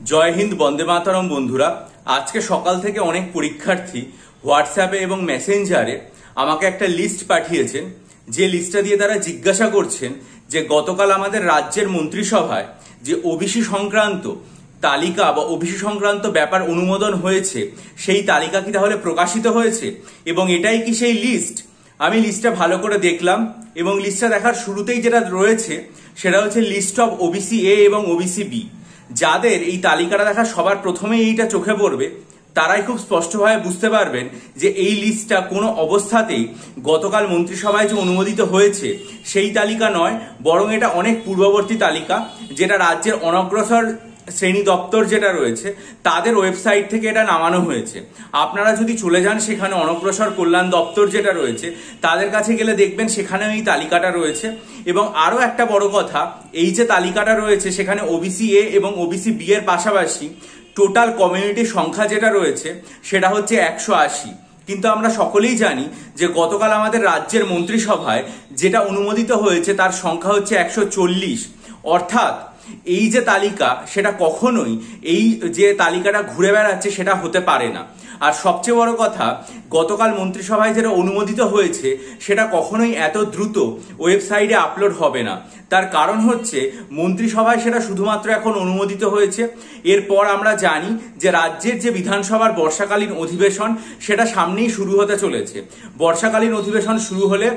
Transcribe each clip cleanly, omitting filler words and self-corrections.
জয় হিন্দ, বন্দে মাতরম। বন্ধুরা, আজকে সকাল থেকে অনেক পরীক্ষার্থী হোয়াটসঅ্যাপে এবং মেসেঞ্জারে আমাকে একটা লিস্ট পাঠিয়েছেন, যে লিস্টটা দিয়ে তারা জিজ্ঞাসা করছেন যে গতকাল আমাদের রাজ্যের মন্ত্রিসভায় যে ওবিসি সংক্রান্ত তালিকা বা ওবিসি সংক্রান্ত ব্যাপার অনুমোদন হয়েছে, সেই তালিকা কি তাহলে প্রকাশিত হয়েছে এবং এটাই কি সেই লিস্ট? আমি লিস্টটা ভালো করে দেখলাম এবং লিস্টটা দেখার শুরুতেই যেটা রয়েছে সেটা হচ্ছে লিস্ট অফ ওবিসি এ এবং ওবিসি বি। যাদের এই তালিকাটা দেখা সবার প্রথমেই এইটা চোখে পড়বে, তারাই খুব স্পষ্টভাবে বুঝতে পারবেন যে এই লিস্টটা কোনো অবস্থাতেই গতকাল মন্ত্রিসভায় যে অনুমোদিত হয়েছে সেই তালিকা নয়, বরং এটা অনেক পূর্ববর্তী তালিকা, যেটা রাজ্যের অনগ্রসর শ্রেণী দপ্তর যেটা রয়েছে তাদের ওয়েবসাইট থেকে এটা নামানো হয়েছে। আপনারা যদি চলে যান সেখানে অনগ্রসর কল্যাণ দপ্তর যেটা রয়েছে তাদের কাছে গেলে দেখবেন সেখানেও এই তালিকাটা রয়েছে। এবং আরো একটা বড় কথা, এই যে তালিকাটা রয়েছে সেখানে ওবিসি এ এবং ওবিসি বি এর পাশাপাশি টোটাল কমিউনিটির সংখ্যা যেটা রয়েছে সেটা হচ্ছে 180। কিন্তু আমরা সকলেই জানি যে গতকাল আমাদের রাজ্যের মন্ত্রিসভায় যেটা অনুমোদিত হয়েছে তার সংখ্যা হচ্ছে 140। অর্থাৎ এই যে তালিকা সেটা কখনোই এই যে তালিকাটা ঘুরে বেড়াচ্ছে সেটা হতে পারে না। আর সবচেয়ে বড় কথা, গতকাল মন্ত্রিসভায় যেটা অনুমোদিত হয়েছে সেটা কখনোই এত দ্রুত ওয়েবসাইটে আপলোড হবে না। তার কারণ হচ্ছে মন্ত্রিসভায় সেটা শুধুমাত্র এখন অনুমোদিত হয়েছে। এরপর আমরা জানি যে রাজ্যের যে বিধানসভার বর্ষাকালীন অধিবেশন সেটা সামনেই শুরু হতে চলেছে। বর্ষাকালীন অধিবেশন শুরু হলে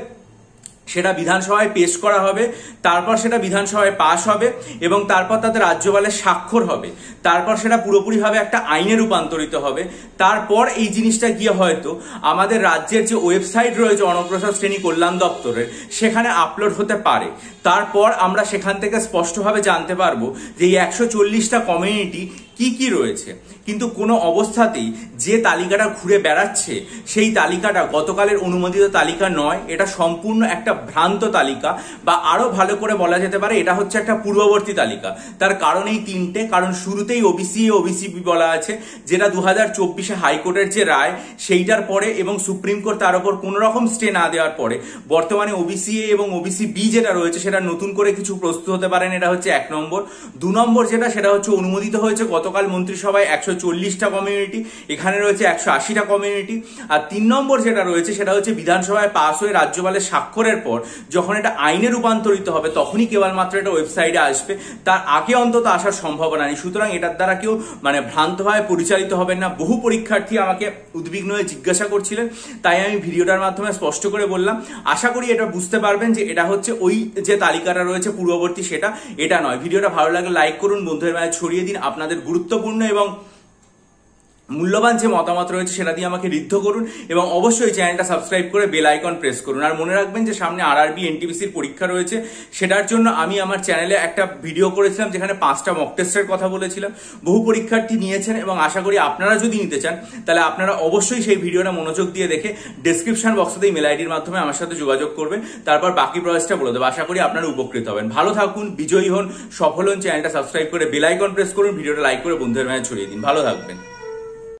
সেটা বিধানসভায় পেশ করা হবে, তারপর সেটা বিধানসভায় পাশ হবে এবং তারপর তাতে রাজ্যপালের স্বাক্ষর হবে, তারপর সেটা পুরোপুরিভাবে একটা আইনে রূপান্তরিত হবে। তারপর এই জিনিসটা গিয়ে হয়তো আমাদের রাজ্যের যে ওয়েবসাইট রয়েছে অনগ্রসর শ্রেণী কল্যাণ দপ্তরের সেখানে আপলোড হতে পারে। তারপর আমরা সেখান থেকে স্পষ্টভাবে জানতে পারবো যে এই 140টা কমিউনিটি কি কি রয়েছে। কিন্তু কোনো অবস্থাতেই যে তালিকাটা ঘুরে বেড়াচ্ছে সেই তালিকাটা গতকালের অনুমোদিত তালিকা নয়, এটা সম্পূর্ণ একটা ভ্রান্ত তালিকা, বা আরো ভালো করে বলা যেতে পারে এটা হচ্ছে একটা পূর্ববর্তী তালিকা। তার কারণ এই তিনটে কারণ। শুরুতেই ওবিসি এ ওবিসি বি বলা আছে, যেটা 2024 হাইকোর্টের যে রায় সেইটার পরে এবং সুপ্রিম কোর্ট তার উপর কোন রকম স্টে না দেওয়ার পরে বর্তমানে ওবিসি এ এবং ওবিসি বি যেটা রয়েছে সেটা নতুন করে কিছু প্রস্তুত হতে পারেন। এটা হচ্ছে 1 নম্বর। 2 নম্বর যেটা, সেটা হচ্ছে অনুমোদিত হয়েছে গতকাল মন্ত্রিসভায় 140টা কমিউনিটি, এখানে রয়েছে 180টা কমিউনিটি। আর 3 নম্বর যেটা রয়েছে সেটা হচ্ছে বিধানসভায় পাস হয়ে রাজ্যপালের স্বাক্ষরের পর যখন এটা আইনে রূপান্তরিত হবে তখনই কেবলমাত্র এটা ওয়েবসাইটে আসবে, তার আগে অন্তত আসার সম্ভাবনা নেই। সুতরাং এটার দ্বারা কেউ ভ্রান্তভাবে পরিচালিত হবেন না। বহু পরীক্ষার্থী আমাকে উদ্বিগ্ন হয়ে জিজ্ঞাসা করছিলেন, তাই আমি ভিডিওটার মাধ্যমে স্পষ্ট করে বললাম। আশা করি এটা বুঝতে পারবেন যে এটা হচ্ছে ওই যে তালিকাটা রয়েছে পূর্ববর্তী, সেটা এটা নয়। ভিডিওটা ভালো লাগলে লাইক করুন, বন্ধুদের মাঝে ছড়িয়ে দিন। আপনাদের গুরুত্বপূর্ণ এবং মূল্যবান যে মতামত রয়েছে সেটা দিয়ে আমাকে ঋদ্ধ করুন এবং অবশ্যই চ্যানেলটা সাবস্ক্রাইব করে বেল আইকন প্রেস করুন। আর মনে রাখবেন যে সামনে আরআরবি এনটিপিসির পরীক্ষা রয়েছে, সেটার জন্য আমি আমার চ্যানেলে একটা ভিডিও করেছিলাম যেখানে 5টা মক টেস্টের কথা বলেছিলাম। বহু পরীক্ষার্থী নিয়েছেন এবং আশা করি আপনারা যদি নিতে চান তাহলে আপনারা অবশ্যই সেই ভিডিওটা মনোযোগ দিয়ে দেখে ডেসক্রিপশন বক্সে ইমেল আইডির মাধ্যমে আমার সাথে যোগাযোগ করবেন। তারপর বাকি প্রসেসটা বলে দেবো। আশা করি আপনারা উপকৃত হবেন। ভালো থাকুন, বিজয়ী হন, সফল হন। চ্যানেলটা সাবস্ক্রাইব করে বেল আইকন প্রেস করুন, ভিডিওটা লাইক করে বন্ধুদের মাঝে ছড়িয়ে দিন। ভালো থাকবেন।